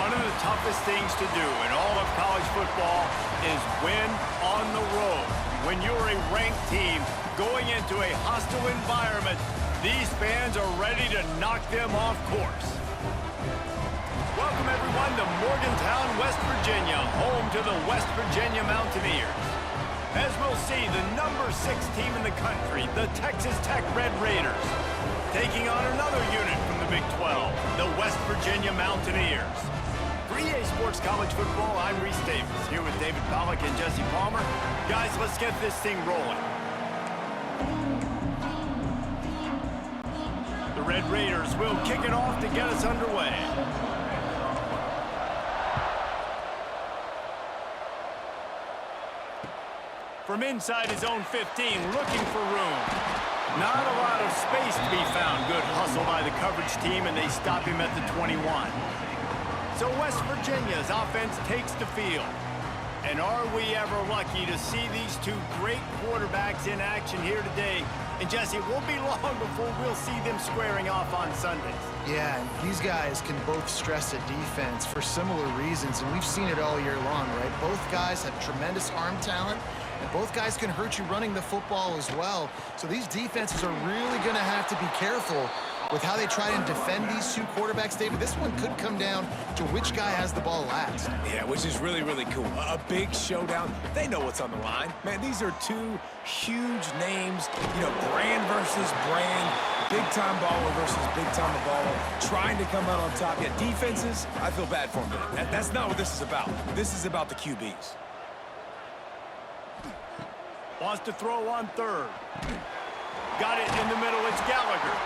One of the toughest things to do in all of college football is win on the road. When you're a ranked team going into a hostile environment, these fans are ready to knock them off course. Welcome, everyone, to Morgantown, West Virginia, home to the West Virginia Mountaineers. As we'll see, the number 6 team in the country, the Texas Tech Red Raiders, taking on another unit from the Big 12, the West Virginia Mountaineers. For EA Sports College Football, I'm Reese Davis, here with David Pollack and Jesse Palmer. Guys, let's get this thing rolling. The Red Raiders will kick it off to get us underway. From inside his own 15, looking for room. Not a lot of space to be found. Good hustle by the coverage team, and they stop him at the 21. So West Virginia's offense takes the field. And are we ever lucky to see these two great quarterbacks in action here today? And Jesse, it won't be long before we'll see them squaring off on Sundays. Yeah, and these guys can both stress a defense for similar reasons, and we've seen it all year long, right? Both guys have tremendous arm talent, and both guys can hurt you running the football as well. So these defenses are really going to have to be careful with how they try and defend these two quarterbacks, David. This one could come down to which guy has the ball last. Yeah, which is really, really cool. A big showdown. They know what's on the line. Man, these are two huge names, you know, brand versus brand, big-time baller versus big-time baller, trying to come out on top. Yeah, defenses, I feel bad for them. That's not what this is about. This is about the QBs. Wants to throw on third. Got it in the middle. It's Gallagher.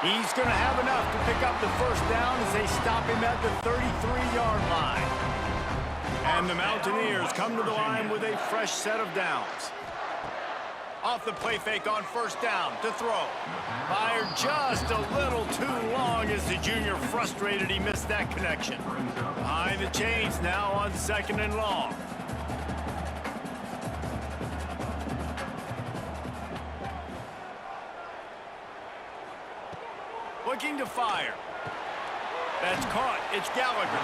He's going to have enough to pick up the first down as they stop him at the 33-yard line. And the Mountaineers come to the line with a fresh set of downs. Off the play fake on first down to throw. Fired just a little too long as the junior frustrated he missed that connection. Behind the chains now on 2nd and long. Looking to fire. That's caught. It's Gallagher.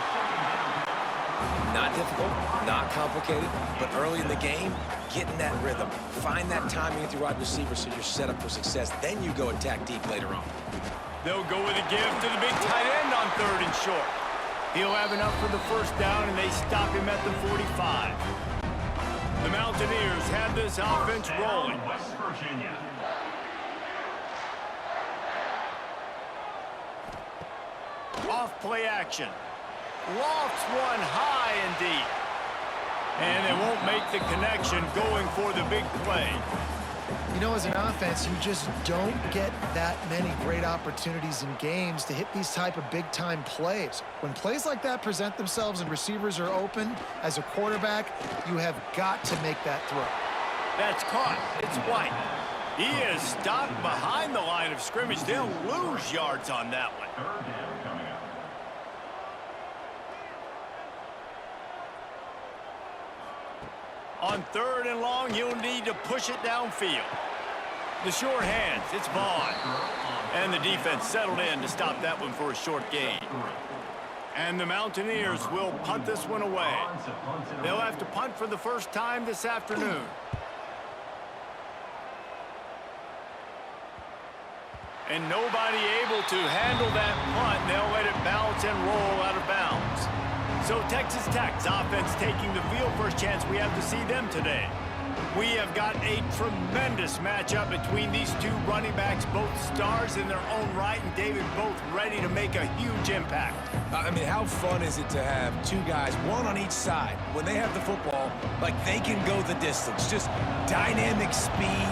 Not difficult, not complicated, but early in the game, get in that rhythm. Find that timing with your wide receiver so you're set up for success. Then you go attack deep later on. They'll go with a give to the big tight end on 3rd and short. He'll have enough for the first down, and they stop him at the 45. The Mountaineers have this offense rolling. West Virginia. Off play action. Lofts one high and deep. And they won't make the connection going for the big play. You know, as an offense, you just don't get that many great opportunities in games to hit these type of big-time plays. When plays like that present themselves and receivers are open, as a quarterback, you have got to make that throw. That's caught. It's White. He is stopped behind the line of scrimmage. They'll lose yards on that one. On 3rd and long, you'll need to push it downfield. The short hands, it's Vaughn. And the defense settled in to stop that one for a short gain. And the Mountaineers will punt this one away. They'll have to punt for the first time this afternoon. And nobody able to handle that punt. They'll let it bounce and roll out of bounds. So Texas Tech's offense taking the field. First chance we have to see them today. We have got a tremendous matchup between these two running backs, both stars in their own right, and David, both ready to make a huge impact. I mean, how fun is it to have two guys, one on each side, when they have the football, like they can go the distance. Just dynamic speed,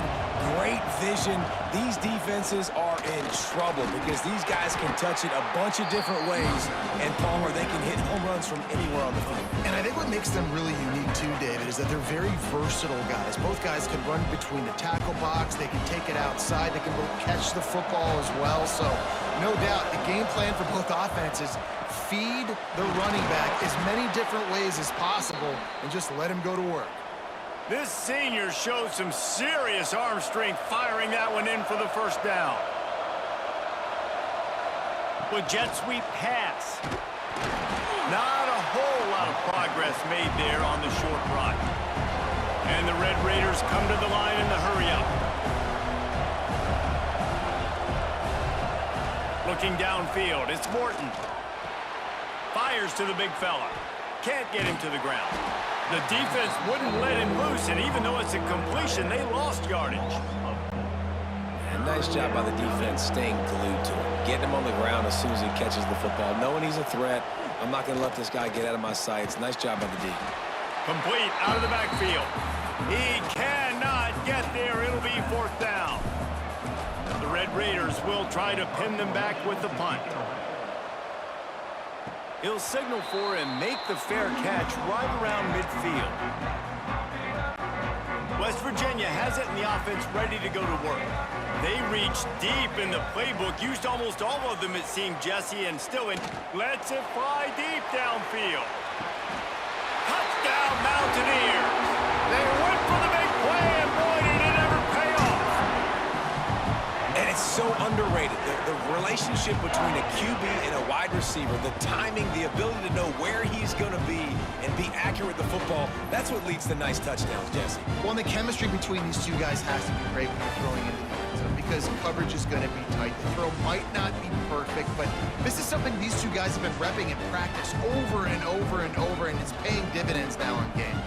great vision. These defenses are in trouble because these guys can touch it a bunch of different ways, and Palmer, they can hit home runs from anywhere on the field. And I think what makes them really unique too, David, is that they're very versatile guys. Both guys can run between the tackle box, they can take it outside, they can both catch the football as well. So no doubt the game plan for both offenses, feed the running back as many different ways as possible and just let him go to work. This senior showed some serious arm strength firing that one in for the first down. With jet sweep pass. Not progress made there on the short run. And the Red Raiders come to the line in the hurry-up. Looking downfield, it's Morton. Fires to the big fella. Can't get him to the ground. The defense wouldn't let him loose, and even though it's a completion, they lost yardage. And nice job by the defense staying glued to him. Getting him on the ground as soon as he catches the football. Knowing he's a threat, I'm not going to let this guy get out of my sights. Nice job by the D. Complete out of the backfield. He cannot get there. It'll be fourth down. The Red Raiders will try to pin them back with the punt. He'll signal for and make the fair catch right around midfield. West Virginia has it in the offense ready to go to work. They reached deep in the playbook, used almost all of them, it seemed, Jesse, and still in. Lets it fly deep downfield. Touchdown, Mountaineers. They went for the big play, and boy, did it ever pay off. And it's so underrated. The relationship between a QB and a wide receiver, the timing, the ability to know where he's going to be and be accurate with the football, that's what leads to nice touchdowns, Jesse. Well, and the chemistry between these two guys has to be great when you're throwing into the end zone because coverage is going to be tight. The throw might not be perfect, but this is something these two guys have been repping in practice over and over and over, and it's paying dividends now in game.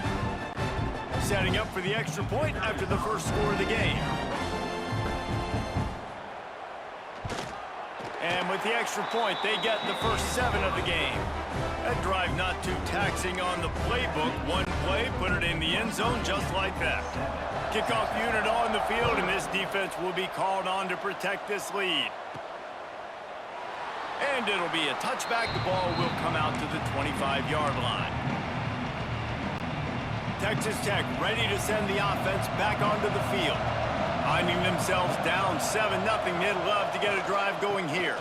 Setting up for the extra point after the first score of the game. And with the extra point, they get the first 7 of the game. That drive not too taxing on the playbook. One play, put it in the end zone just like that. Kickoff unit on the field, and this defense will be called on to protect this lead. And it'll be a touchback. The ball will come out to the 25-yard line. Texas Tech ready to send the offense back onto the field. Finding themselves down 7-0, they'd love to get a drive going here.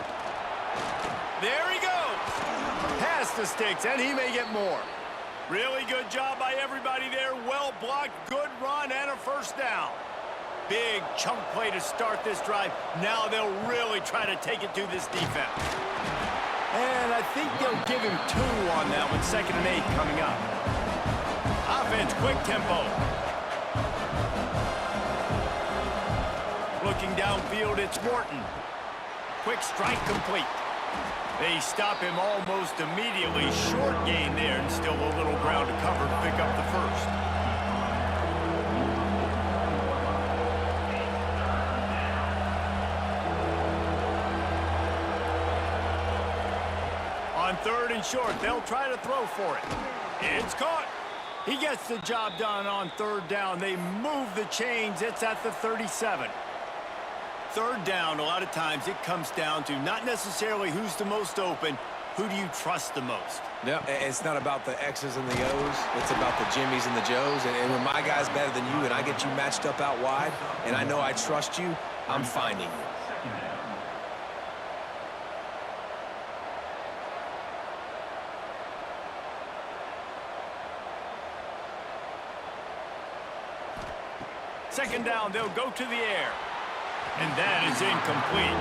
There he goes. Past the sticks, and he may get more. Really good job by everybody there. Well blocked, good run, and a first down. Big chunk play to start this drive. Now they'll really try to take it to this defense. And I think they'll give him 2 on that one. 2nd and 8 coming up. Offense, quick tempo. Looking downfield, it's Morton. Quick strike complete. They stop him almost immediately. Short gain there, and still a little ground to cover to pick up the first. On 3rd and short, they'll try to throw for it. It's caught. He gets the job done on 3rd down. They move the chains. It's at the 37. 3rd down, a lot of times it comes down to not necessarily who's the most open, who do you trust the most? No, it's not about the X's and the O's. It's about the Jimmys and the Joes. And when my guy's better than you and I get you matched up out wide and I know I trust you, I'm finding you. Second down, they'll go to the air. And that is incomplete.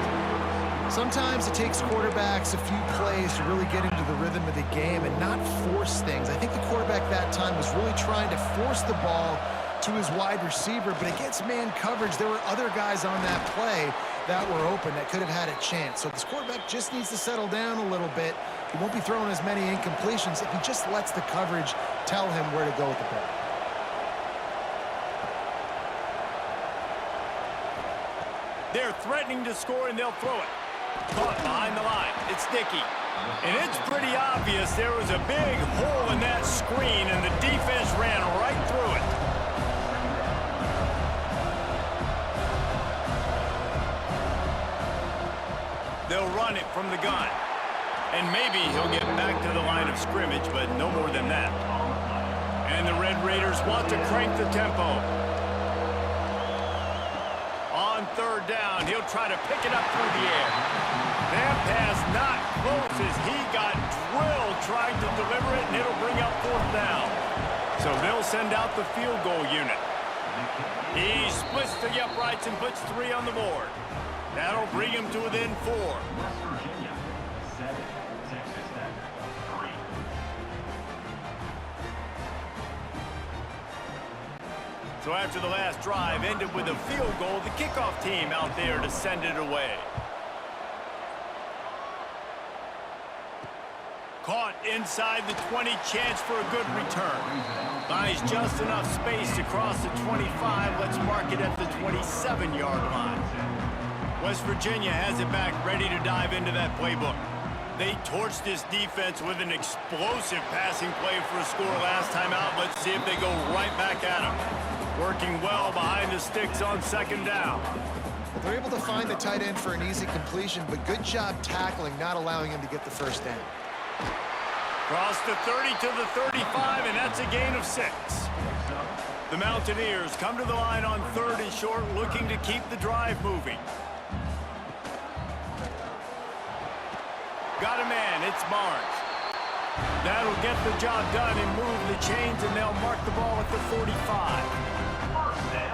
Sometimes it takes quarterbacks a few plays to really get into the rhythm of the game and not force things. I think the quarterback that time was really trying to force the ball to his wide receiver, but against man coverage, there were other guys on that play that were open that could have had a chance. So this quarterback just needs to settle down a little bit. He won't be throwing as many incompletions if he just lets the coverage tell him where to go with the ball. They're threatening to score, and they'll throw it. Caught behind the line. It's Dickey. And it's pretty obvious there was a big hole in that screen, and the defense ran right through it. They'll run it from the gun. And maybe he'll get back to the line of scrimmage, but no more than that. And the Red Raiders want to crank the tempo. On 3rd down, he'll try to pick it up through the air. That pass not close as he got drilled trying to deliver it, and it'll bring up 4th down. So they'll send out the field goal unit. He splits the uprights and puts 3 on the board. That'll bring him to within 4. So after the last drive ended with a field goal, the kickoff team out there to send it away. Caught inside the 20, chance for a good return. Finds just enough space to cross the 25. Let's mark it at the 27-yard line. West Virginia has it back, ready to dive into that playbook. They torched this defense with an explosive passing play for a score last time out. Let's see if they go right back at them. Working well behind the sticks on second down. Well, they're able to find the tight end for an easy completion, but good job tackling, not allowing him to get the first down. Cross the 30 to the 35, and that's a gain of 6. The Mountaineers come to the line on 3rd and short, looking to keep the drive moving. Got a man, it's Barnes. That'll get the job done and move the chains, and they'll mark the ball at the 45.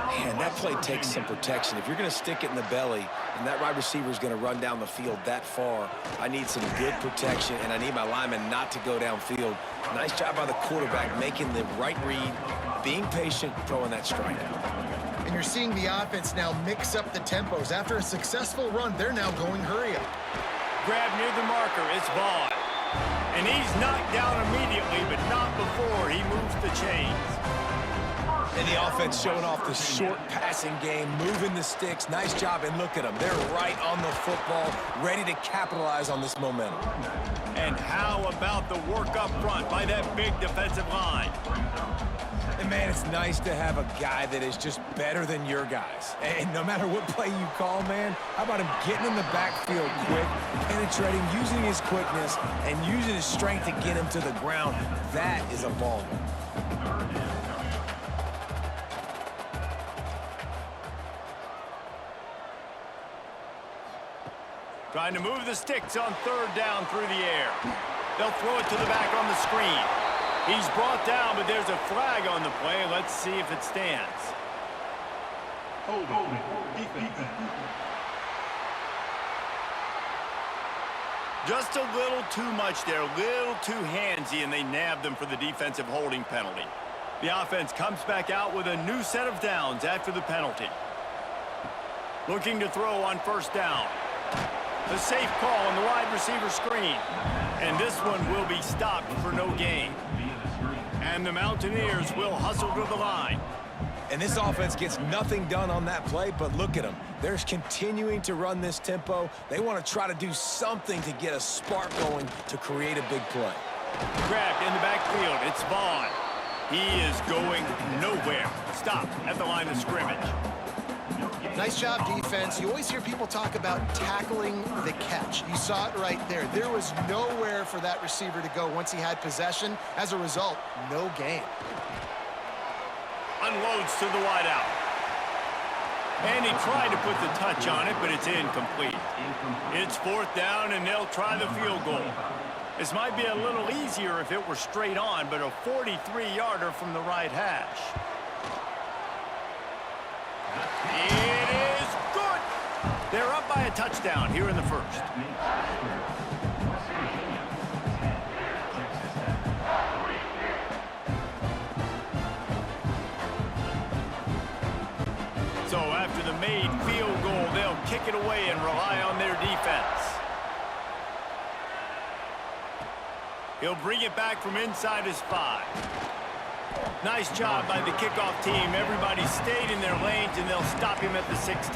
Man, that play takes some protection. If you're going to stick it in the belly and that wide receiver is going to run down the field that far, I need some good protection, and I need my lineman not to go downfield. Nice job by the quarterback making the right read, being patient, throwing that strike. And you're seeing the offense now mix up the tempos. After a successful run, they're now going hurry up. Grab near the marker, it's Vaughn. And he's knocked down immediately, but not before he moves the chains. And the offense showing off the short passing game, moving the sticks. Nice job, and look at them. They're right on the football, ready to capitalize on this momentum. And how about the work up front by that big defensive line? And, man, it's nice to have a guy that is just better than your guys. And no matter what play you call, man, how about him getting in the backfield quick, penetrating, using his quickness, and using his strength to get him to the ground. That is a baller. Trying to move the sticks on 3rd down through the air. They'll throw it to the back on the screen. He's brought down, but there's a flag on the play. Let's see if it stands. Just a little too much there, a little too handsy, and they nabbed them for the defensive holding penalty. The offense comes back out with a new set of downs after the penalty. Looking to throw on 1st down. The safe call on the wide receiver screen. And this one will be stopped for no gain. And the Mountaineers will hustle to the line. And this offense gets nothing done on that play, but look at them. They're continuing to run this tempo. They want to try to do something to get a spark going to create a big play. Grabbed in the backfield. It's Vaughn. He is going nowhere. Stopped at the line of scrimmage. Nice job, defense. You always hear people talk about tackling the catch. You saw it right there. There was nowhere for that receiver to go once he had possession. As a result, no gain. Unloads to the wideout. And he tried to put the touch on it, but it's incomplete. It's 4th down, and they'll try the field goal. This might be a little easier if it were straight on, but a 43-yarder from the right hash. It is good. They're up by a touchdown here in the 1st. So after the made field goal, they'll kick it away and rely on their defense. He'll bring it back from inside his 5. Nice job by the kickoff team. Everybody stayed in their lanes, and they'll stop him at the 16.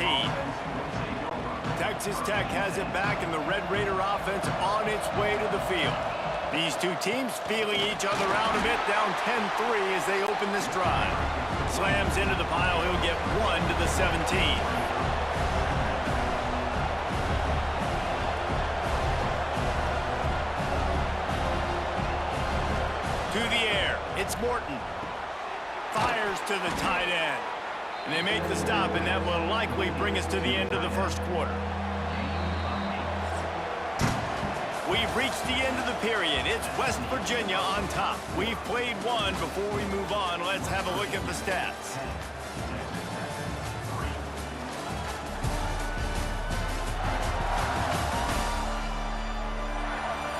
Texas Tech has it back, and the Red Raider offense on its way to the field. These two teams feeling each other out a bit, down 10-3 as they open this drive. Slams into the pile. He'll get 1 to the 17. To the air. It's Morton. Fires to the tight end. And they make the stop, and that will likely bring us to the end of the 1st quarter. We've reached the end of the period. It's West Virginia on top. We've played one. Before we move on, let's have a look at the stats.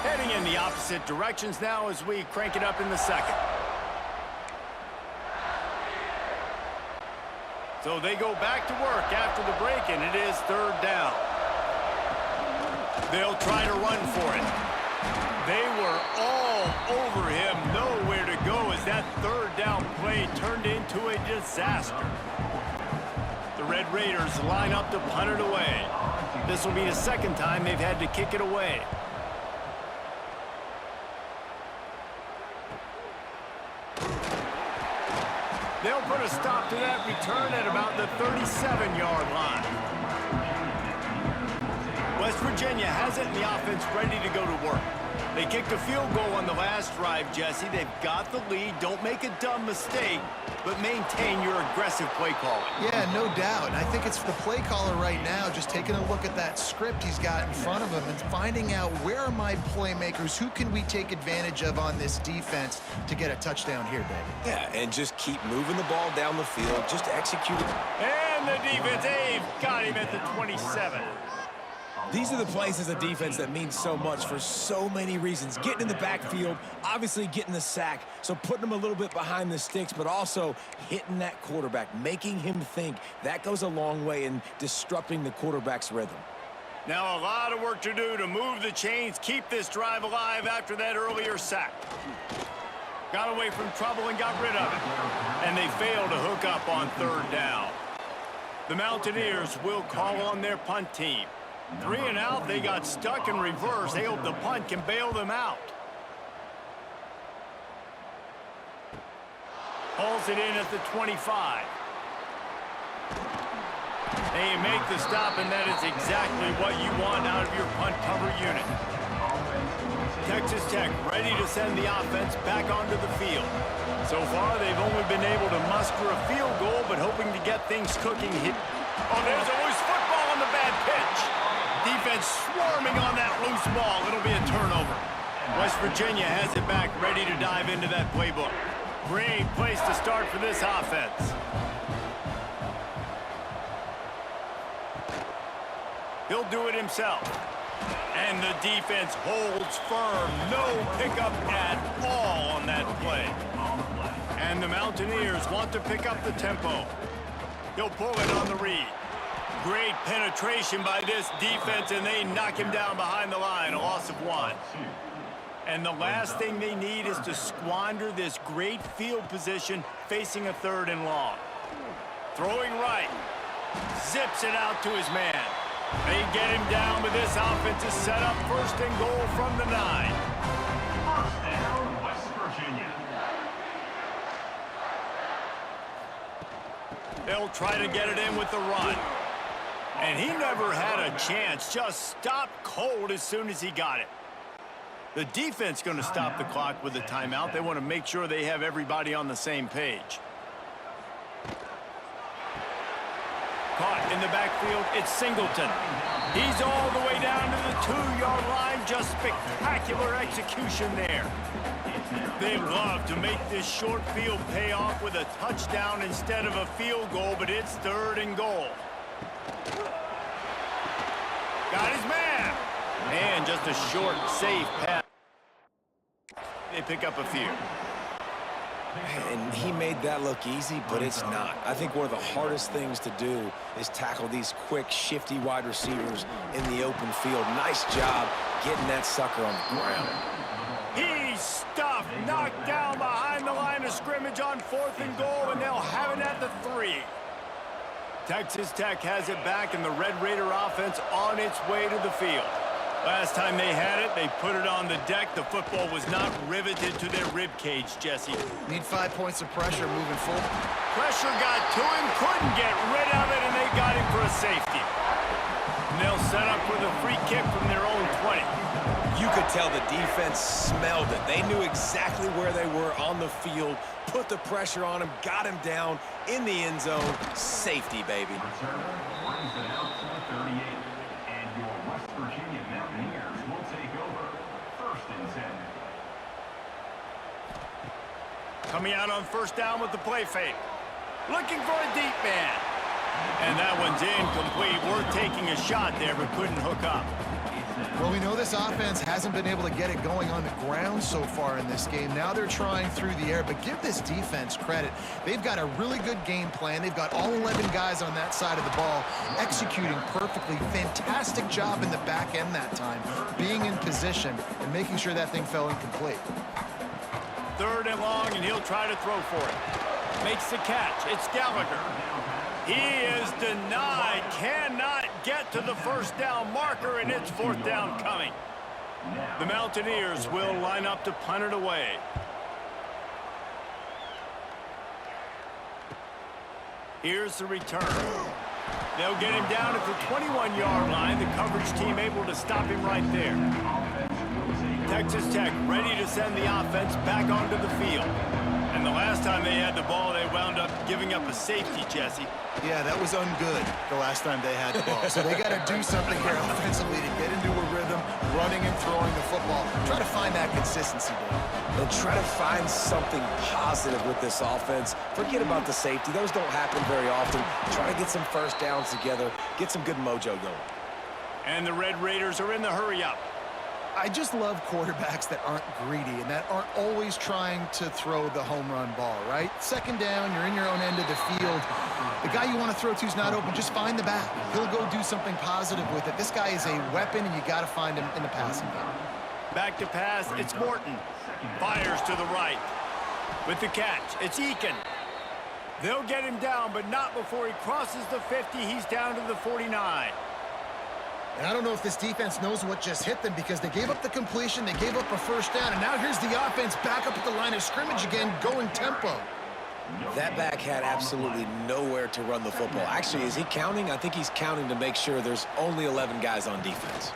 Heading in the opposite directions now as we crank it up in the 2nd. So they go back to work after the break, and it is third down. They'll try to run for it. They were all over him, nowhere to go as that third down play turned into a disaster. The Red Raiders line up to punt it away. This will be the second time they've had to kick it away. They'll put a stop to that return at about the 37-yard line. West Virginia has it, and the offense ready to go to work. They kicked a field goal on the last drive, Jesse. They've got the lead. Don't make a dumb mistake, but maintain your aggressive play calling. Yeah, no doubt. And I think it's the play caller right now just taking a look at that script he's got in front of him and finding out where are my playmakers, who can we take advantage of on this defense to get a touchdown here, baby. Yeah, and just keep moving the ball down the field. Just execute it. And the defense, they've got him at the 27. These are the plays as a defense that mean so much for so many reasons. Getting in the backfield, obviously getting the sack, so putting them a little bit behind the sticks, but also hitting that quarterback, making him think. That goes a long way in disrupting the quarterback's rhythm. Now a lot of work to do to move the chains, keep this drive alive after that earlier sack. Got away from trouble and got rid of it. And they failed to hook up on third down. The Mountaineers will call on their punt team. 3 and out, they got stuck in reverse. They hope the punt can bail them out. Hauls it in at the 25. They make the stop, and that is exactly what you want out of your punt cover unit. Texas Tech ready to send the offense back onto the field. So far, they've only been able to muster a field goal, but hoping to get things cooking here. Oh, there's a loose football on the bad pitch. Defense swarming on that loose ball. It'll be a turnover. West Virginia has it back, ready to dive into that playbook. Great place to start for this offense. He'll do it himself. And the defense holds firm. No pickup at all on that play. And the Mountaineers want to pick up the tempo. He'll pull it on the read. Great penetration by this defense, and they knock him down behind the line, a loss of 1. And the last thing they need is to squander this great field position facing a 3rd and long. Throwing right, zips it out to his man. They get him down, but this offense is set up 1st and goal from the 9. 1st down, West Virginia. They'll try to get it in with the run. And he never had a chance, just stopped cold as soon as he got it. The defense going to stop the clock with a timeout. They want to make sure they have everybody on the same page. Caught in the backfield, it's Singleton. He's all the way down to the 2-yard line. Just spectacular execution there. They love to make this short field pay off with a touchdown instead of a field goal, but it's 3rd and goal. Got his man. And just a short, safe pass. They pick up a few. And he made that look easy, but it's not. I think one of the hardest things to do is tackle these quick, shifty wide receivers in the open field. Nice job getting that sucker on the ground. He's stuffed, knocked down behind the line of scrimmage on 4th and goal, and they'll have it at the 3. Texas Tech has it back, and the Red Raider offense on its way to the field. Last time they had it, they put it on the deck. The football was not riveted to their rib cage, Jesse. Need 5 points of pressure moving forward. Pressure got to him, couldn't get rid of it, and they got him for a safety. And they'll set up with a free kick from their own 20. You could tell the defense smelled it. They knew exactly where they were on the field, put the pressure on him, got him down in the end zone. Safety, baby. Returner brings it out to the 38. And your West Virginia Mountaineers will take over 1st and 10. Coming out on 1st down with the play fake. Looking for a deep man. And that one's incomplete. Worth taking a shot there, but couldn't hook up. Well, we know this offense hasn't been able to get it going on the ground so far in this game. Now they're trying through the air, but give this defense credit. They've got a really good game plan. They've got all 11 guys on that side of the ball executing perfectly. Fantastic job in the back end that time, being in position and making sure that thing fell incomplete. 3rd and long, and he'll try to throw for it. Makes the catch. It's Gallagher. He is denied. Cannot get to the first down marker, and it's 4th down coming. The Mountaineers will line up to punt it away. Here's the return. They'll get him down at the 21-yard line. The coverage team able to stop him right there. Texas Tech ready to send the offense back onto the field. And the last time they had the ball, they wound up giving up a safety, Jesse. Yeah, that was ungood the last time they had the ball. So they got to do something here offensively to get into a rhythm, running and throwing the football. Try to find that consistency, Dave. And try to find something positive with this offense. Forget about the safety. Those don't happen very often. Try to get some first downs together, get some good mojo going. And the Red Raiders are in the hurry-up. I just love quarterbacks that aren't greedy and that aren't always trying to throw the home run ball, right? 2nd down, you're in your own end of the field. The guy you want to throw to is not open. Just find the back. He'll go do something positive with it. This guy is a weapon, and you got to find him in the passing game. Back to pass, it's Morton. Fires to the right. With the catch, it's Eakin. They'll get him down, but not before he crosses the 50. He's down to the 49. And I don't know if this defense knows what just hit them because they gave up the completion, they gave up a first down, and now here's the offense back up at the line of scrimmage again, going tempo. That back had absolutely nowhere to run the football. Actually, is he counting? I think he's counting to make sure there's only 11 guys on defense.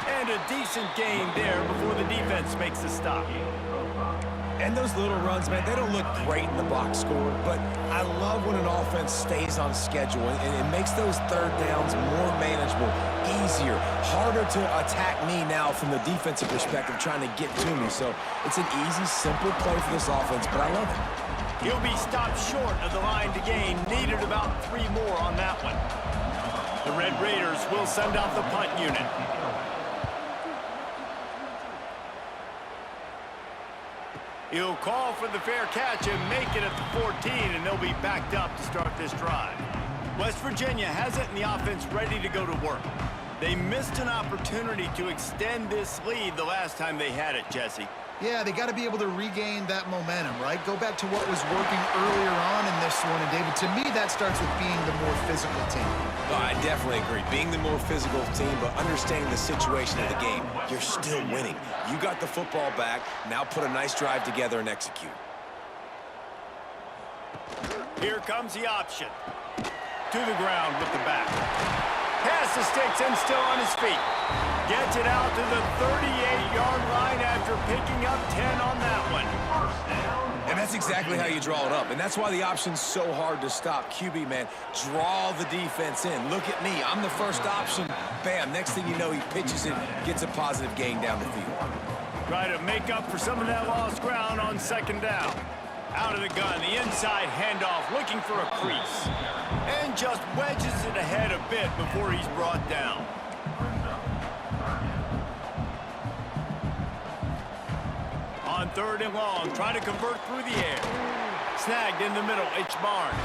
And a decent gain there before the defense makes a stop. And those little runs, man, they don't look great in the box score, but I love when an offense stays on schedule, and it makes those 3rd downs more manageable, easier, harder to attack me now from the defensive perspective trying to get to me. So it's an easy, simple play for this offense, but I love it. He'll be stopped short of the line to gain. Needed about 3 more on that one. The Red Raiders will send out the punt unit. He'll call for the fair catch and make it at the 14, and they'll be backed up to start this drive. West Virginia has it, and the offense ready to go to work. They missed an opportunity to extend this lead the last time they had it, Jesse. Yeah, they got to be able to regain that momentum, right? Go back to what was working earlier on in this one. And, David, to me, that starts with being the more physical team. Oh, I definitely agree. Being the more physical team, but understanding the situation of the game, you're still winning. You got the football back. Now put a nice drive together and execute. Here comes the option. To the ground with the back. Pass the sticks and still on his feet. Gets it out to the 38-yard line after picking up 10 on that one. And that's exactly how you draw it up. And that's why the option's so hard to stop. QB, man, draw the defense in. Look at me. I'm the first option. Bam. Next thing you know, he pitches it, gets a positive gain down the field. Try to make up for some of that lost ground on 2nd down. Out of the gun, the inside handoff, looking for a crease. And just wedges it ahead a bit before he's brought down. On 3rd and long, try to convert through the air. Snagged in the middle, H. Barnes.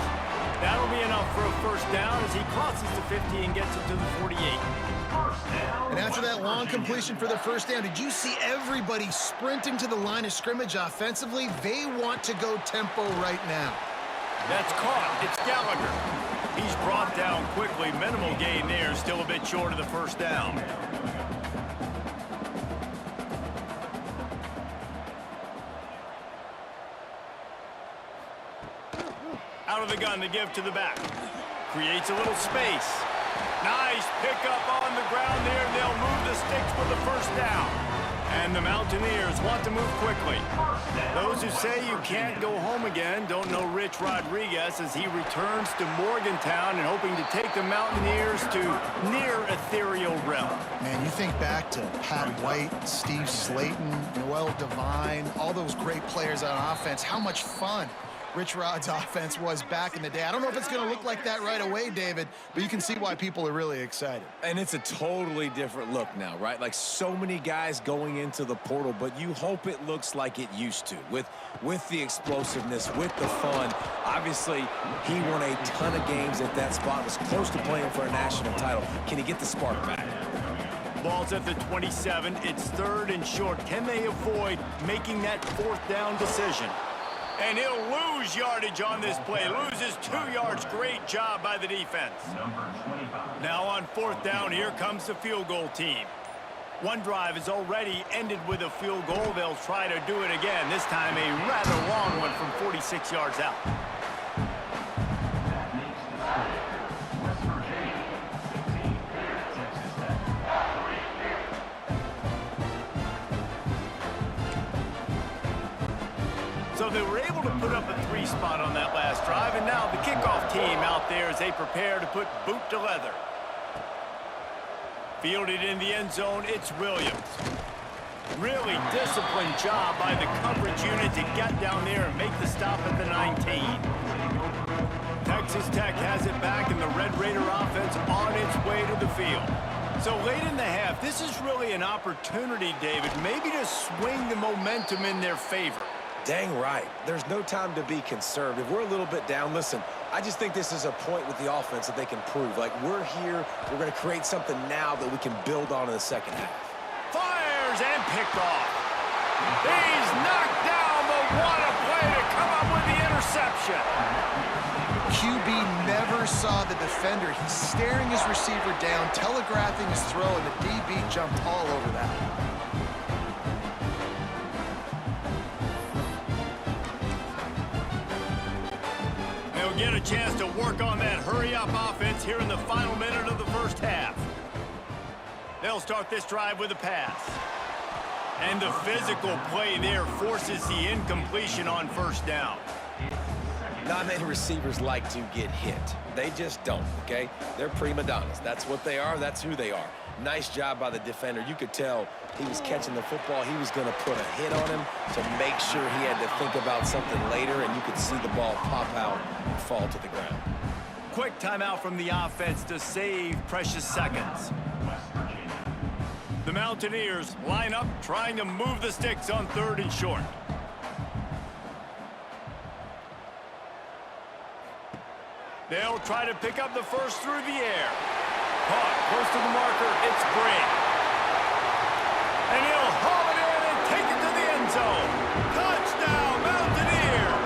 That'll be enough for a first down as he crosses the 50 and gets it to the 48. And after that long completion for the first down, did you see everybody sprinting to the line of scrimmage offensively? They want to go tempo right now. That's caught. It's Gallagher. He's brought down quickly. Minimal gain there, still a bit short of the first down. Out of the gun to give to the back. Creates a little space. Nice pickup on the ground there. They'll move the sticks for the first down. And the Mountaineers want to move quickly. Those who say you can't go home again don't know Rich Rodriguez as he returns to Morgantown and hoping to take the Mountaineers to near ethereal realm. Man, you think back to Pat White, Steve Slayton, Noel Devine, all those great players on offense. How much fun Rich Rod's offense was back in the day. I don't know if it's going to look like that right away, David, but you can see why people are really excited. And it's a totally different look now, right? Like so many guys going into the portal, but you hope it looks like it used to with the explosiveness, with the fun. Obviously, he won a ton of games at that spot, was close to playing for a national title. Can he get the spark back? Ball's at the 27. It's 3rd and short. Can they avoid making that 4th down decision? And he'll lose yardage on this play. Loses 2 yards. Great job by the defense. Now on 4th down, here comes the field goal team. One drive is already ended with a field goal. They'll try to do it again. This time a rather long one from 46 yards out. So they were able to put up a 3 spot on that last drive, and now the kickoff team out there as they prepare to put boot to leather. Fielded in the end zone, it's Williams. Really disciplined job by the coverage unit to get down there and make the stop at the 19. Texas Tech has it back, and the Red Raider offense on its way to the field. So late in the half, this is really an opportunity, David, maybe to swing the momentum in their favor. Dang right. There's no time to be concerned. If we're a little bit down, listen, I just think this is a point with the offense that they can prove. Like, we're here, we're going to create something now that we can build on in the second half. Fires and picked off. He's knocked down, but what a play to come up with the interception. QB never saw the defender. He's staring his receiver down, telegraphing his throw, and the DB jumped all over that. Get a chance to work on that hurry-up offense here in the final minute of the first half. They'll start this drive with a pass. And the physical play there forces the incompletion on 1st down. Not many receivers like to get hit. They just don't, okay? They're prima donnas. That's what they are. That's who they are. Nice job by the defender. You could tell he was catching the football. He was going to put a hit on him to make sure he had to think about something later, and you could see the ball pop out and fall to the ground. Quick timeout from the offense to save precious seconds. The Mountaineers line up, trying to move the sticks on 3rd and short. They'll try to pick up the first through the air. Caught close to the marker, it's Green. And he'll haul it in and take it to the end zone. Touchdown, Mountaineers!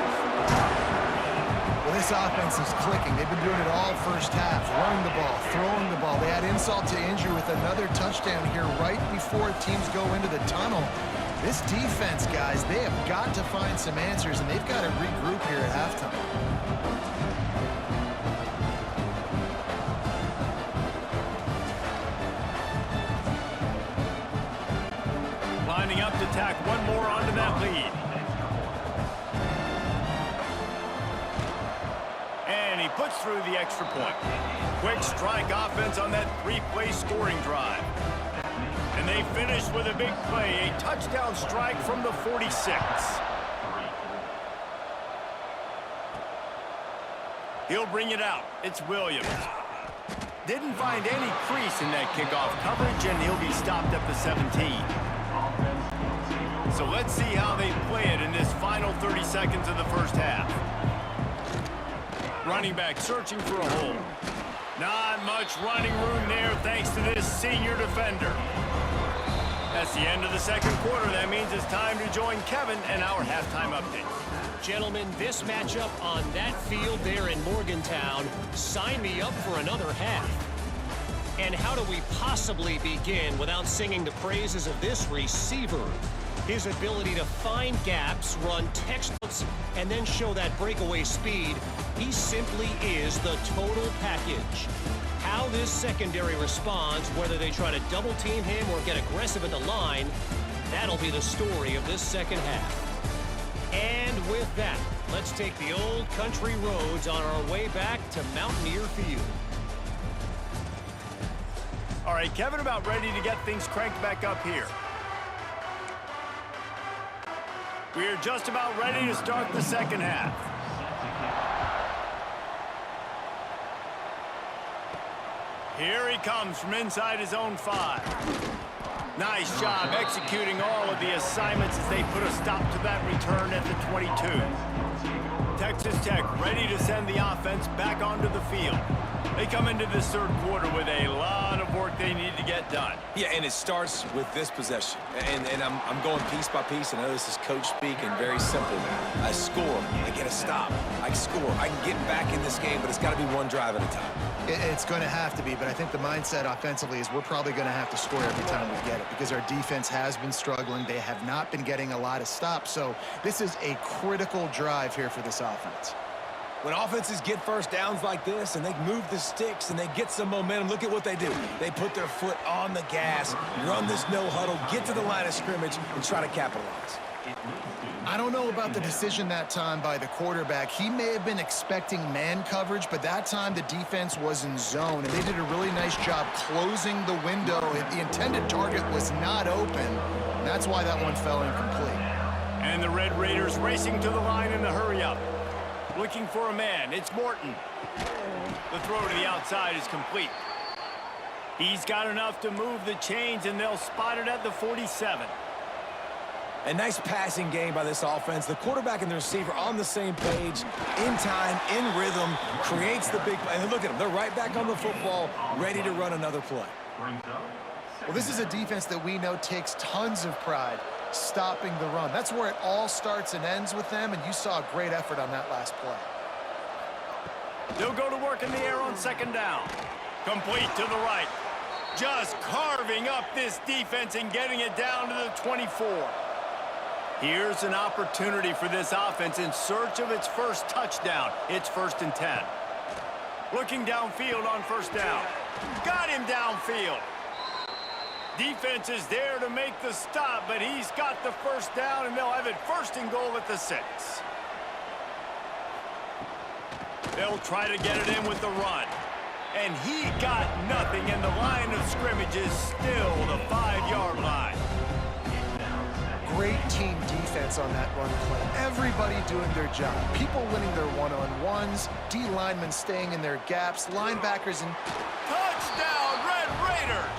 Well, this offense is clicking. They've been doing it all first half, running the ball, throwing the ball. They had insult to injury with another touchdown here right before teams go into the tunnel. This defense, guys, they have got to find some answers, and they've got to regroup here at halftime. Lining up to tack one more onto that lead. And he puts through the extra point. Quick strike offense on that 3-play scoring drive. And they finish with a big play, a touchdown strike from the 46. He'll bring it out. It's Williams. Didn't find any crease in that kickoff coverage, and he'll be stopped at the 17. So let's see how they play it in this final 30 seconds of the first half. Running back searching for a hole. Not much running room there thanks to this senior defender. That's the end of the second quarter. That means it's time to join Kevin and our halftime update. Gentlemen, this matchup on that field there in Morgantown, sign me up for another half. And how do we possibly begin without singing the praises of this receiver? His ability to find gaps, run textbooks, and then show that breakaway speed. He simply is the total package. How this secondary responds, whether they try to double team him or get aggressive at the line, that'll be the story of this second half. And with that, let's take the old country roads on our way back to Mountaineer Field. All right, Kevin, about ready to get things cranked back up here. We are just about ready to start the second half. Here he comes from inside his own 5. Nice job executing all of the assignments as they put a stop to that return at the 22. Texas Tech ready to send the offense back onto the field. They come into this third quarter with a lot of work they need to get done. Yeah, and it starts with this possession. And I'm going piece by piece. I know this is coach speak and very simple. I score. I get a stop. I score. I can get back in this game, but it's got to be one drive at a time. It's going to have to be, but I think the mindset offensively is we're probably going to have to score every time we get it because our defense has been struggling. They have not been getting a lot of stops, so this is a critical drive here for this offense. When offenses get first downs like this and they move the sticks and they get some momentum, look at what they do. They put their foot on the gas, run this no huddle, get to the line of scrimmage, and try to capitalize. I don't know about the decision that time by the quarterback. He may have been expecting man coverage, but that time the defense was in zone, and they did a really nice job closing the window. The intended target was not open, and that's why that one fell incomplete. And the Red Raiders racing to the line in the hurry-up. Looking for a man. It's Morton. The throw to the outside is complete. He's got enough to move the chains, and they'll spot it at the 47. A nice passing game by this offense. The quarterback and the receiver on the same page, in time, in rhythm, creates the big play. And look at them. They're right back on the football, ready to run another play. Well, this is a defense that we know takes tons of pride stopping the run. That's where it all starts and ends with them, and you saw a great effort on that last play. They'll go to work in the air on second down. Complete to the right. Just carving up this defense and getting it down to the 24. Here's an opportunity for this offense in search of its first touchdown. It's 1st and 10. Looking downfield on first down. Got him downfield. Defense is there to make the stop, but he's got the first down, and they'll have it 1st and goal at the 6. They'll try to get it in with the run. And he got nothing, and the line of scrimmage is still the 5-yard line. Great team defense on that run play. Everybody doing their job. People winning their one-on-ones, D linemen staying in their gaps, linebackers and... Touchdown, Red Raiders!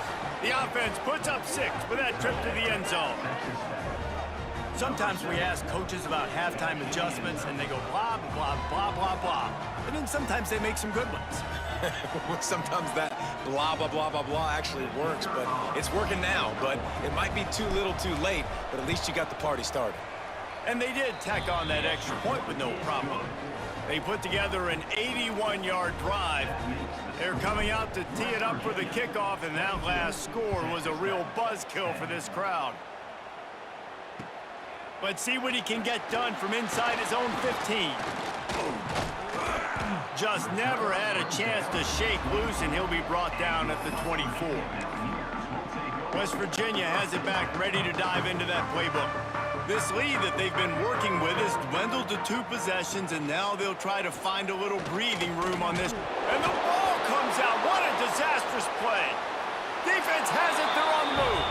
The offense puts up 6 with that trip to the end zone. Sometimes we ask coaches about halftime adjustments, and they go blah, blah, blah, blah, blah. And then sometimes they make some good ones. Sometimes that blah, blah, blah, blah, blah actually works, but it's working now. But it might be too little too late, but at least you got the party started. And they did tack on that extra point with no problem. They put together an 81-yard drive. They're coming out to tee it up for the kickoff, and that last score was a real buzzkill for this crowd. But see what he can get done from inside his own 15. Just never had a chance to shake loose, and he'll be brought down at the 24. West Virginia has it back, ready to dive into that playbook. This lead that they've been working with is dwindled to 2 possessions, and now they'll try to find a little breathing room on this. And the ball comes out. What a disastrous play. Defense has it. They're on the move.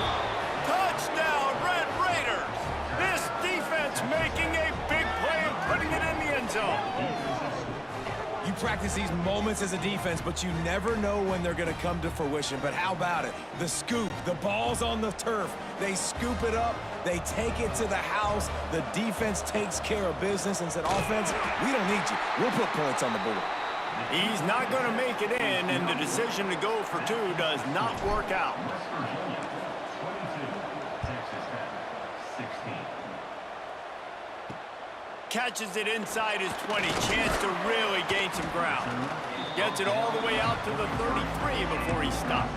Touchdown, Red Raiders. This defense making a big play and putting it in the end zone. You practice these moments as a defense, but you never know when they're going to come to fruition. But how about it? The scoop, the ball's on the turf. They scoop it up. They take it to the house. The defense takes care of business and said, offense, we don't need you. We'll put points on the board. He's not going to make it in, and the decision to go for 2 does not work out. Catches it inside his 20. Chance to really gain some ground. Gets it all the way out to the 33 before he stopped.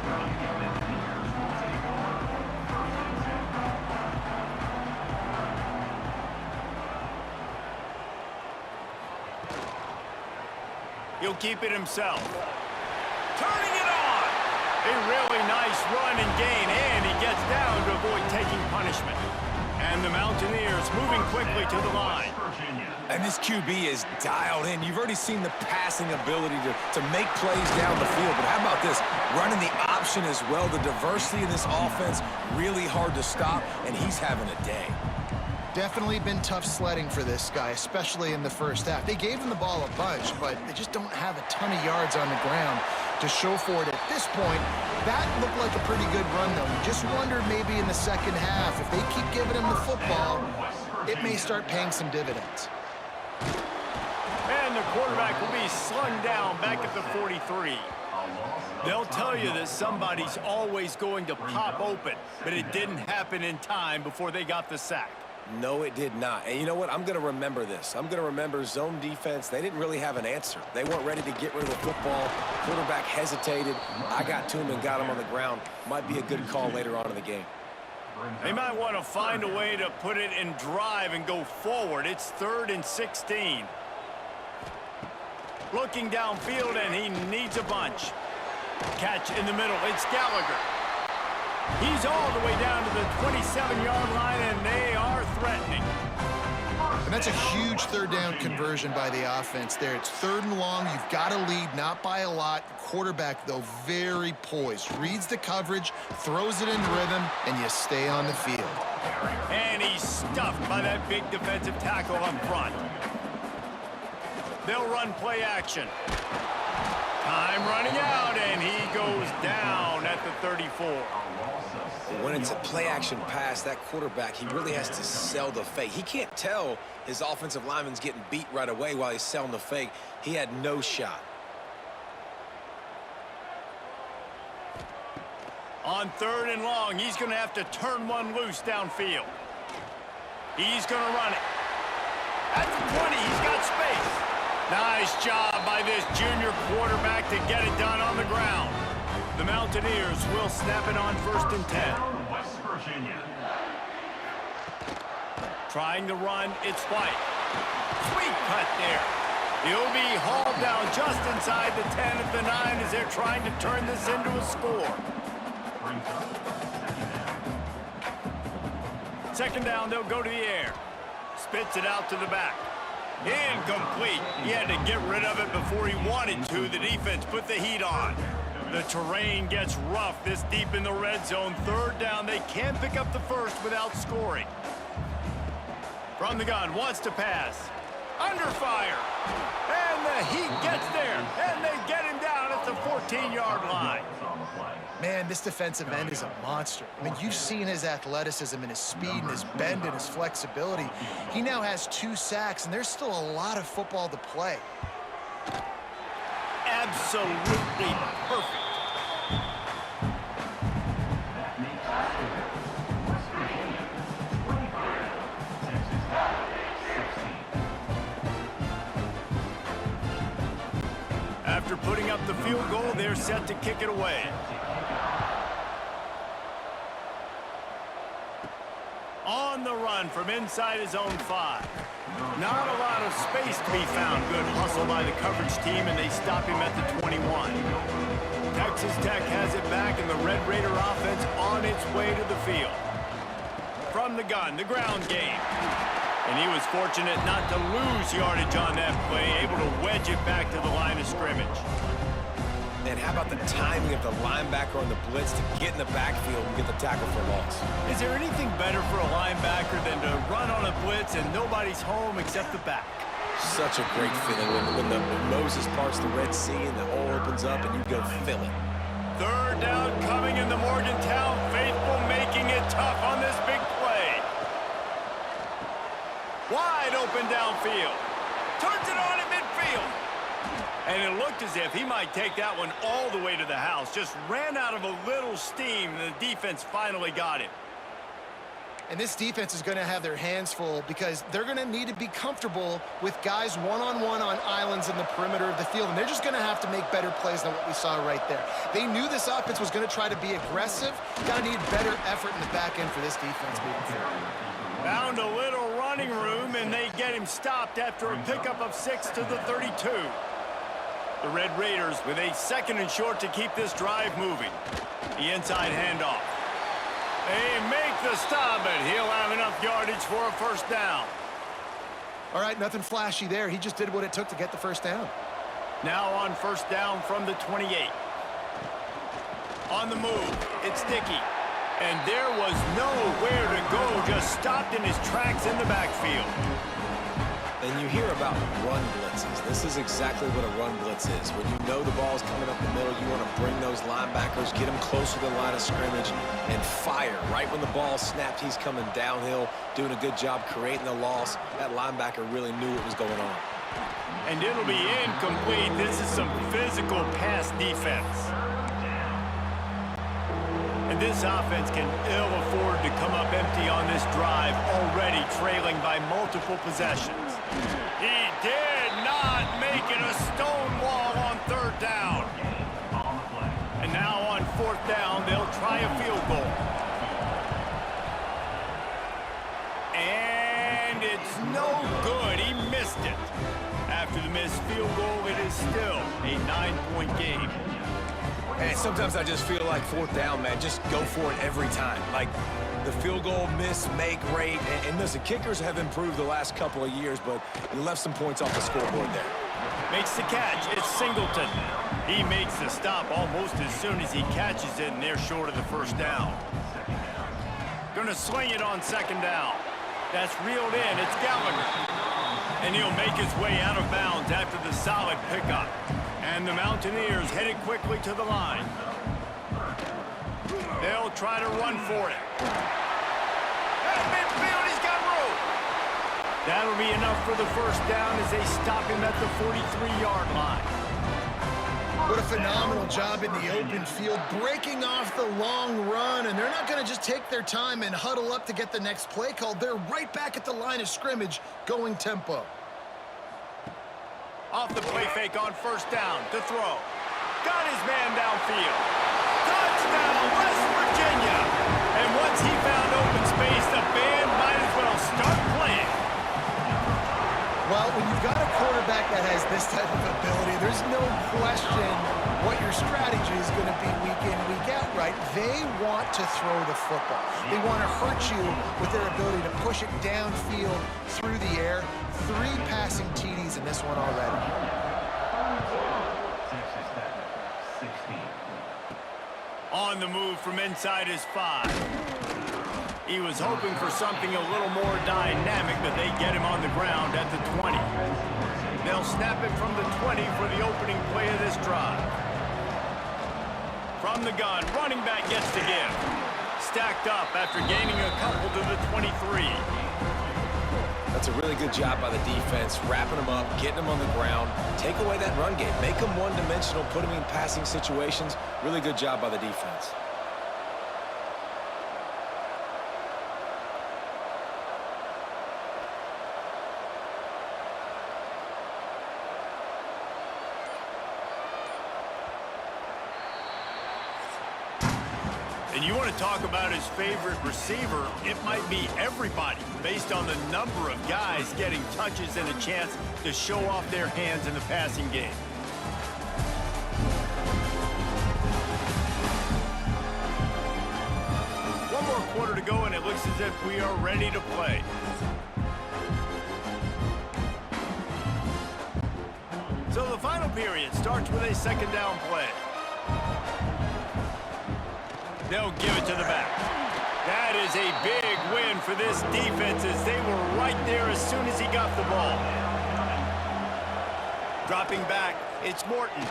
He'll keep it himself. Turning it on! A really nice run and gain, and he gets down to avoid taking punishment. And the Mountaineers moving quickly to the line. And this QB is dialed in. You've already seen the passing ability to make plays down the field. But how about this? Running the option as well. The diversity in this offense, really hard to stop, and he's having a day. Definitely been tough sledding for this guy, especially in the first half. They gave him the ball a bunch, but they just don't have a ton of yards on the ground to show for it at this point. That looked like a pretty good run, though. You just wondered maybe in the second half, if they keep giving him the football, it may start paying some dividends. And the quarterback will be slung down back at the 43. They'll tell you that somebody's always going to pop open, but it didn't happen in time before they got the sack. No, it did not. And you know what? I'm going to remember this. I'm going to remember zone defense. They didn't really have an answer. They weren't ready to get rid of the football. Quarterback hesitated. I got to him and got him on the ground. Might be a good call later on in the game. They might want to find a way to put it in drive and go forward. It's 3rd and 16. Looking downfield, and he needs a bunch. Catch in the middle. It's Gallagher. He's all the way down to the 27-yard line, and they are threatening. And that's a huge third down conversion by the offense there. It's 3rd and long. You've got to lead, not by a lot. Quarterback, though, very poised. Reads the coverage, throws it in rhythm, and you stay on the field. And he's stuffed by that big defensive tackle up front. They'll run play action. Time running out, and he goes down at the 34. When it's a play-action pass, that quarterback, he really has to sell the fake. He can't tell his offensive lineman's getting beat right away while he's selling the fake. He had no shot. On 3rd and long, he's going to have to turn one loose downfield. He's going to run it. At the 20, he's got space. Nice job by this junior quarterback to get it done on the ground. The Mountaineers will snap it on 1st and 10. West Virginia. Trying to run, it's White. Sweet cut there. He'll be hauled down just inside the 10 at the 9 as they're trying to turn this into a score. Second down, they'll go to the air. Spits it out to the back. Incomplete. He had to get rid of it before he wanted to. The defense put the heat on. The terrain gets rough this deep in the red zone. 3rd down, they can't pick up the first without scoring. From the gun, wants to pass. Under fire. And the heat gets there. And they get him down at the 14-yard line. Man, this defensive end is a monster. I mean, you've seen his athleticism and his speed and his bend and his flexibility. He now has 2 sacks, and there's still a lot of football to play. Absolutely perfect. After putting up the field goal, they're set to kick it away. On the run from inside his own 5. Not a lot of space to be found. Good hustle by the coverage team, and they stop him at the 21. Texas Tech has it back, and the Red Raider offense on its way to the field. From the gun, the ground game. And he was fortunate not to lose yardage on that play, able to wedge it back to the line of scrimmage. And how about the timing of the linebacker on the blitz to get in the backfield and get the tackle for loss? Is there anything better for a linebacker than to run on a blitz and nobody's home except the back? Such a great feeling when Moses parts the Red Sea and the hole opens up and you go fill it. 3rd down coming in the Morgantown faithful, making it tough on this big play. Wide open downfield. Turns it on in midfield. And it looked as if he might take that one all the way to the house. Just ran out of a little steam, and the defense finally got him. And this defense is going to have their hands full because they're going to need to be comfortable with guys one-on-one on islands in the perimeter of the field. And they're just going to have to make better plays than what we saw right there. They knew this offense was going to try to be aggressive. Got to need better effort in the back end for this defense moving forward. Found a little running room, and they get him stopped after a pickup of 6 to the 32. The Red Raiders with a 2nd and short to keep this drive moving. The inside handoff. They make the stop, but he'll have enough yardage for a 1st down. All right, nothing flashy there. He just did what it took to get the 1st down. Now on 1st down from the 28. On the move, it's Dickey. And there was nowhere to go just stopped in his tracks in the backfield. And you hear about run blitzes. This is exactly what a run blitz is. When you know the ball's coming up the middle, you want to bring those linebackers, get them closer to the line of scrimmage, and fire. Right when the ball snapped, he's coming downhill, doing a good job creating the loss. That linebacker really knew what was going on. And it'll be incomplete. This is some physical pass defense. And this offense can ill afford to come up empty on this drive, already trailing by multiple possessions. He did not make it a stone wall on third down. And now on fourth down, they'll try a field goal. And it's no good. He missed it. After the missed field goal, it is still a 9-point game. And sometimes I just feel like fourth down, man, just go for it every time. Like the field goal miss, make rate. And listen, kickers have improved the last couple of years, but you left some points off the scoreboard there. Makes the catch. It's Singleton. He makes the stop almost as soon as he catches it, and they're short of the first down. Gonna swing it on second down. That's reeled in. It's Gallagher. And he'll make his way out of bounds after the solid pickup. And the Mountaineers headed quickly to the line. They'll try to run for it. At midfield, he's got room. That'll be enough for the first down as they stop him at the 43-yard line. What a phenomenal job in the open field, breaking off the long run, and they're not going to just take their time and huddle up to get the next play called. They're right back at the line of scrimmage, going tempo. Off the play fake on first down to throw. Got his man downfield. Touchdown, West Virginia. And once he found open space, the band might as well start playing. Well, when you've got a quarterback that has this type of ability, there's no question what your strategy is going to be week in, week out, right? They want to throw the football. They want to hurt you with their ability to push it downfield through the air. 3 passing TDs in this one already. On the move from inside his 5. He was hoping for something a little more dynamic, but they get him on the ground at the 20. They'll snap it from the 20 for the opening play of this drive. From the gun, running back gets the give. Stacked up after gaining a couple to the 23. That's a really good job by the defense, wrapping them up, getting them on the ground, take away that run game, make them one-dimensional, put them in passing situations. Really good job by the defense. And you want to talk about his favorite receiver, it might be everybody, based on the number of guys getting touches and a chance to show off their hands in the passing game. One more quarter to go, and it looks as if we are ready to play. So the final period starts with a second down play. They'll give it to the back. That is a big win for this defense as they were right there as soon as he got the ball. Dropping back, it's Morton.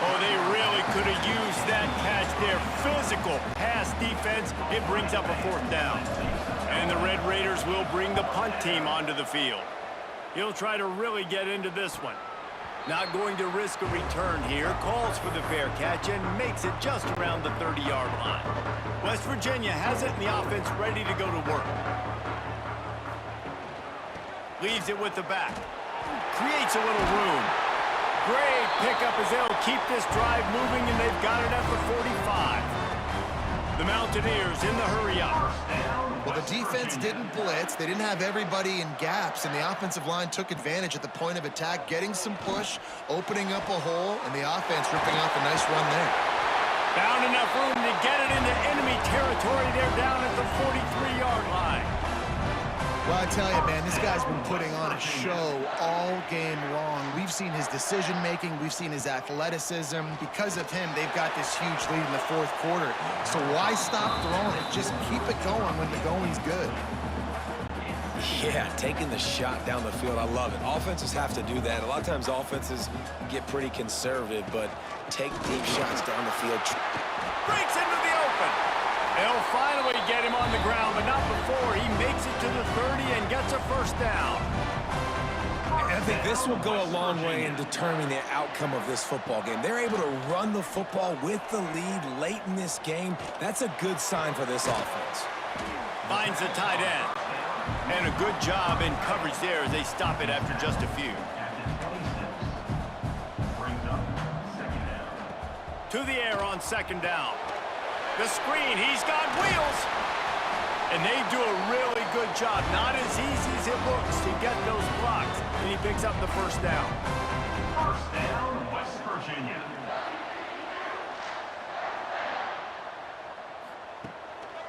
Oh, they really could have used that catch there. Physical pass defense. It brings up a fourth down. And the Red Raiders will bring the punt team onto the field. He'll try to really get into this one. Not going to risk a return here. Calls for the fair catch and makes it just around the 30-yard line. West Virginia has it in the offense ready to go to work. Leaves it with the back. Creates a little room. Great pickup as they'll keep this drive moving, and they've got it at the 45. The Mountaineers in the hurry-up. Well, the defense didn't blitz. They didn't have everybody in gaps, and the offensive line took advantage at the point of attack, getting some push, opening up a hole, and the offense ripping off a nice run there. Found enough room to get it into enemy territory. They're down at the 43-yard line. Well, I tell you, man, this guy's been putting on a show all game long. We've seen his decision-making. We've seen his athleticism. Because of him, they've got this huge lead in the fourth quarter. So why stop throwing it? Just keep it going when the going's good. Yeah, taking the shot down the field, I love it. Offenses have to do that. A lot of times offenses get pretty conservative, but take deep shots down the field. Breaks into the open. They'll finally get him on the ground, but not before he makes it to the 30 and gets a first down. I think this will go a long way in determining the outcome of this football game. They're able to run the football with the lead late in this game. That's a good sign for this offense. Finds the tight end. And a good job in coverage there as they stop it after just a few. To the air on second down. The screen, he's got wheels. And they do a really good job. Not as easy as it looks to get those blocks. And he picks up the first down. First down, West Virginia.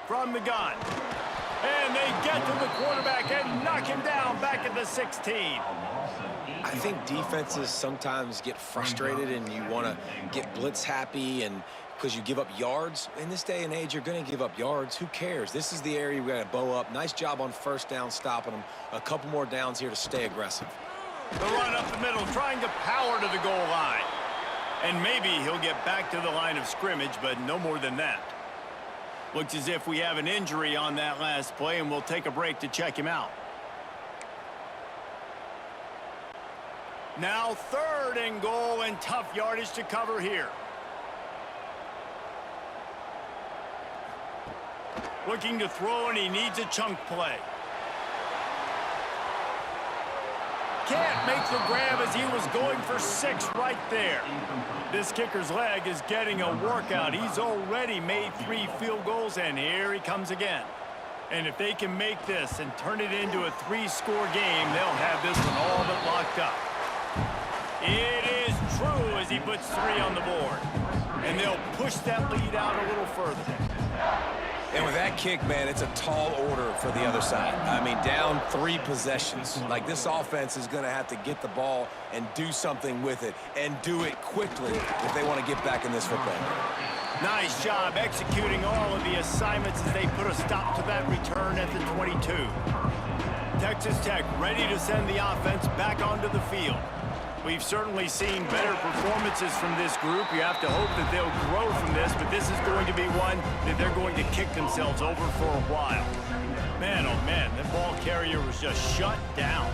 From the gun. And they get to the quarterback and knock him down back at the 16. I think defenses sometimes get frustrated and you want to get blitz happy and because you give up yards. In this day and age, you're going to give up yards. Who cares? This is the area we got to bow up. Nice job on first down stopping them. A couple more downs here to stay aggressive. The run up the middle, trying to power to the goal line. And maybe he'll get back to the line of scrimmage, but no more than that. Looks as if we have an injury on that last play, and we'll take a break to check him out. Now 3rd and goal, and tough yardage to cover here. Looking to throw, and he needs a chunk play. Can't make the grab as he was going for 6 right there. This kicker's leg is getting a workout. He's already made 3 field goals, and here he comes again. And if they can make this and turn it into a 3-score game, they'll have this one all but locked up. It is true as he puts 3 on the board. And they'll push that lead out a little further. And with that kick, man, it's a tall order for the other side. I mean, down 3 possessions. Like, this offense is going to have to get the ball and do something with it, and do it quickly if they want to get back in this football game. Nice job executing all of the assignments as they put a stop to that return at the 22. Texas Tech ready to send the offense back onto the field. We've certainly seen better performances from this group. You have to hope that they'll grow from this, but this is going to be one that they're going to kick themselves over for a while. Man, oh man, that ball carrier was just shut down.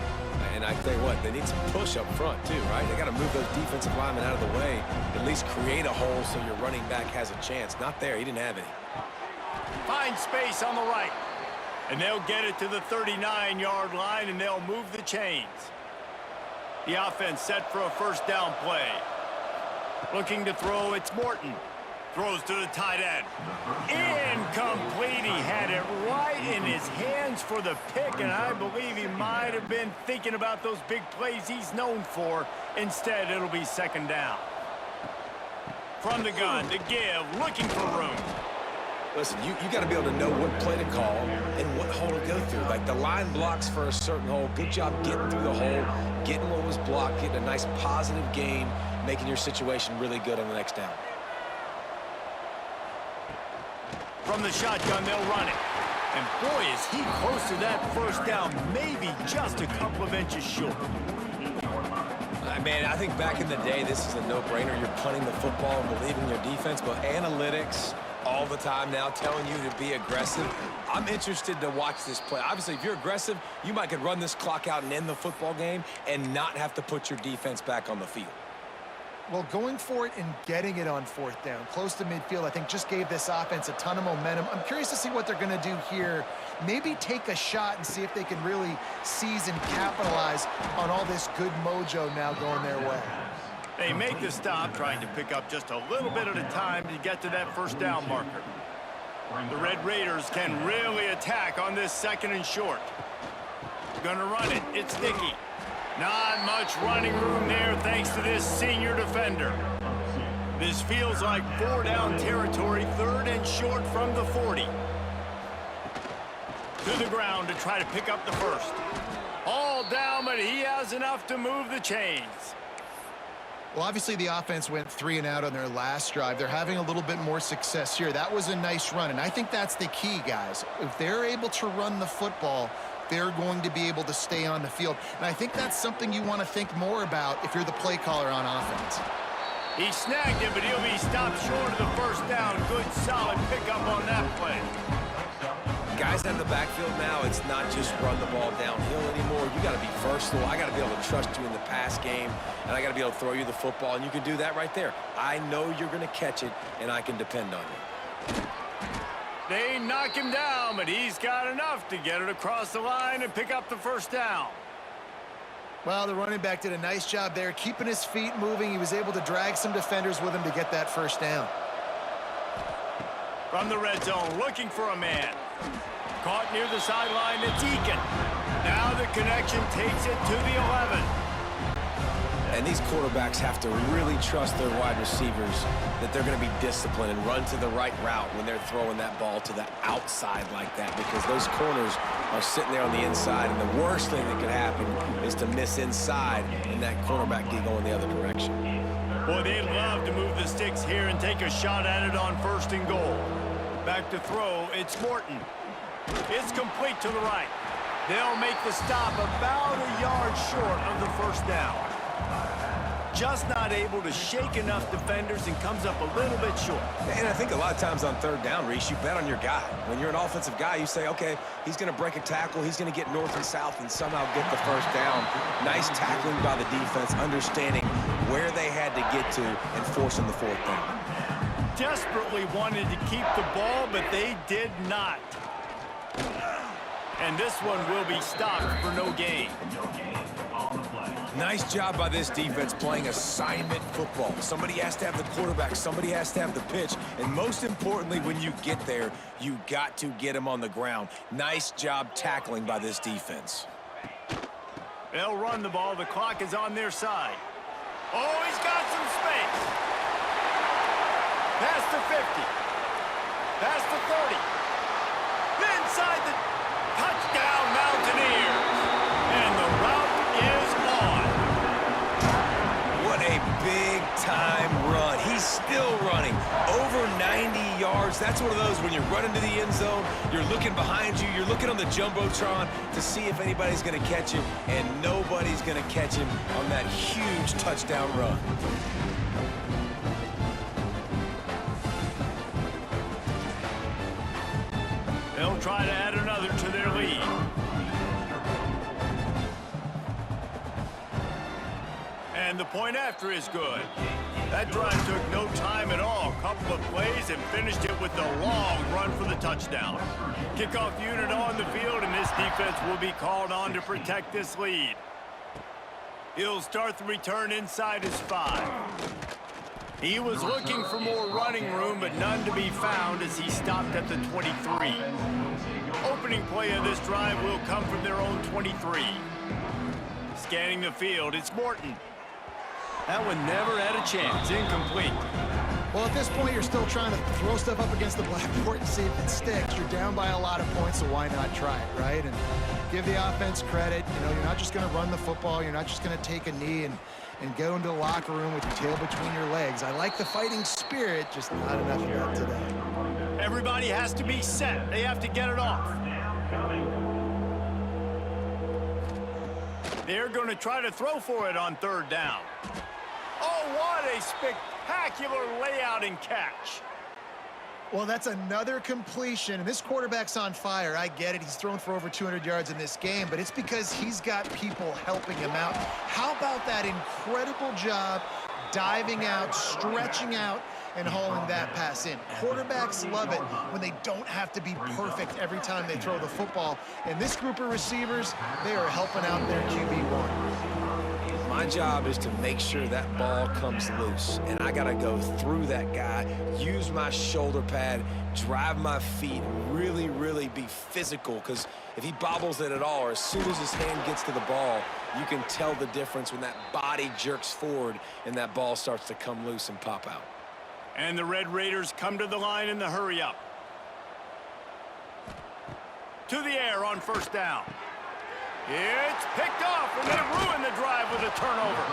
And I tell you what, they need some push up front too, right? They got to move those defensive linemen out of the way, at least create a hole so your running back has a chance. Not there, he didn't have any. Find space on the right. And they'll get it to the 39-yard line, and they'll move the chains. The offense set for a first down play. Looking to throw, it's Morton. Throws to the tight end. Incomplete. He had it right in his hands for the pick, and I believe he might have been thinking about those big plays he's known for. Instead, it'll be second down. From the gun to give, looking for room. Listen, you got to be able to know what play to call and what hole to go through. Like, the line blocks for a certain hole. Good job getting through the hole, getting what was blocked, getting a nice positive gain, making your situation really good on the next down. From the shotgun, they'll run it. And boy, is he close to that first down, maybe just a couple of inches short. Man, I think back in the day, this is a no-brainer. You're punting the football and believing in your defense, but analytics all the time now telling you to be aggressive. I'm interested to watch this play. Obviously, if you're aggressive, you might could run this clock out and end the football game and not have to put your defense back on the field. Well, going for it and getting it on 4th down, close to midfield, I think just gave this offense a ton of momentum. I'm curious to see what they're going to do here. Maybe take a shot and see if they can really seize and capitalize on all this good mojo now going their way. They make the stop, trying to pick up just a little bit at a time to get to that first down marker. The Red Raiders can really attack on this 2nd and short. Gonna run it. It's Nicky. Not much running room there thanks to this senior defender. This feels like 4 down territory, 3rd and short from the 40. to the ground to try to pick up the first. All down, but he has enough to move the chains. Well, obviously the offense went 3 and out on their last drive. They're having a little bit more success here. That was a nice run, and I think that's the key, guys. If they're able to run the football, they're going to be able to stay on the field. And I think that's something you want to think more about if you're the play caller on offense. He snagged it, but he'll be stopped short of the first down. Good, solid pickup on that play. Guys in the backfield now, it's not just run the ball downhill anymore. You got to be versatile. I got to be able to trust you in the pass game, and I got to be able to throw you the football, and you can do that right there. I know you're going to catch it, and I can depend on you. They knock him down, but he's got enough to get it across the line and pick up the first down. Well, the running back did a nice job there, keeping his feet moving. He was able to drag some defenders with him to get that first down. From the red zone, looking for a man. Caught near the sideline, it's Eakin. Now the connection takes it to the 11. And these quarterbacks have to really trust their wide receivers that they're going to be disciplined and run to the right route when they're throwing that ball to the outside like that, because those corners are sitting there on the inside, and the worst thing that could happen is to miss inside and that cornerback get going the other direction. Boy, they'd love to move the sticks here and take a shot at it on 1st and goal. Back to throw, it's Morton. It's complete to the right. They'll make the stop about a yard short of the first down. Just not able to shake enough defenders and comes up a little bit short. And I think a lot of times on 3rd down, Reese, you bet on your guy. When you're an offensive guy, you say, okay, he's going to break a tackle, he's going to get north and south and somehow get the first down. Nice tackling by the defense, understanding where they had to get to and forcing the 4th down. Desperately wanted to keep the ball, but they did not. And this one will be stopped for no gain. Nice job by this defense playing assignment football. Somebody has to have the quarterback, somebody has to have the pitch, and most importantly, when you get there, you got to get him on the ground. Nice job tackling by this defense. They'll run the ball. The clock is on their side. Oh, he's got some space. Past the 50. Past the 30. Inside the touchdown Mountaineers. And the route is on. What a big-time run. He's still running. Over 90 yards. That's one of those when you're running to the end zone, you're looking behind you, you're looking on the Jumbotron to see if anybody's going to catch him, and nobody's going to catch him on that huge touchdown run. They'll try to add another to their lead. And the point after is good. That drive took no time at all. A couple of plays and finished it with a long run for the touchdown. Kickoff unit on the field, and this defense will be called on to protect this lead. He'll start the return inside his 5. He was looking for more running room, but none to be found as he stopped at the 23. Opening play of this drive will come from their own 23. Scanning the field, it's Morton. That one never had a chance. Incomplete. Well, at this point, you're still trying to throw stuff up against the blackboard and see if it sticks. You're down by a lot of points, so why not try it, right? And give the offense credit. You know, you're not just going to run the football. You're not just going to take a knee and go into the locker room with your tail between your legs. I like the fighting spirit, just not enough of that today. Everybody has to be set. They have to get it off. They're going to try to throw for it on 3rd down. Oh, what a spectacular layout and catch. Well, that's another completion, and this quarterback's on fire. I get it. He's thrown for over 200 yards in this game, but it's because he's got people helping him out. How about that incredible job diving out, stretching out, and hauling that pass in? Quarterbacks love it when they don't have to be perfect every time they throw the football. And this group of receivers, they are helping out their QB1. My job is to make sure that ball comes loose, and I got to go through that guy, use my shoulder pad, drive my feet, really, really be physical, because if he bobbles it at all, or as soon as his hand gets to the ball, you can tell the difference when that body jerks forward and that ball starts to come loose and pop out. And the Red Raiders come to the line in the hurry-up. To the air on first down. It's picked off, and they ruin the drive with a turnover.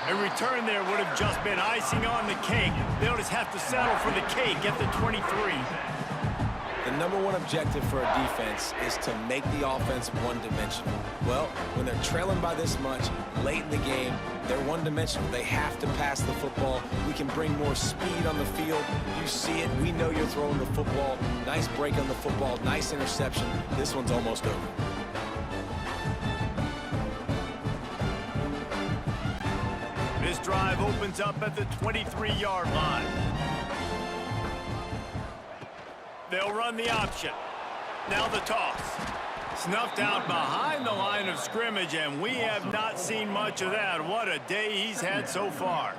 A return there would have just been icing on the cake. They'll just have to settle for the cake at the 23. The number one objective for a defense is to make the offense one-dimensional. Well, when they're trailing by this much late in the game, they're one-dimensional. They have to pass the football. We can bring more speed on the field. You see it. We know you're throwing the football. Nice break on the football. Nice interception. This one's almost over. This drive opens up at the 23-yard line. They'll run the option. Now the toss. Snuffed out behind the line of scrimmage, and we have not seen much of that. What a day he's had so far.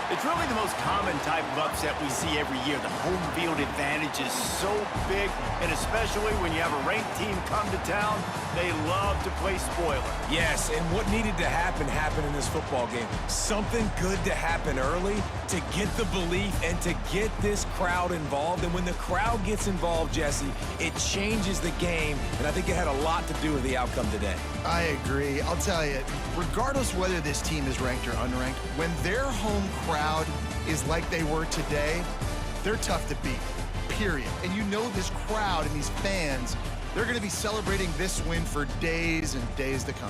It's really the most common type of upset we see every year. The home field advantage is so big, and especially when you have a ranked team come to town, they love to play spoiler. Yes, and what needed to happen happened in this football game. Something good to happen early to get the belief and to get this crowd involved. And when the crowd gets involved, Jesse, it changes the game, and I think it had a lot to do with the outcome today. I agree. I'll tell you, regardless whether this team is ranked or unranked, when their home crowd is like they were today, they're tough to beat, period. And you know this crowd and these fans, they're going to be celebrating this win for days and days to come.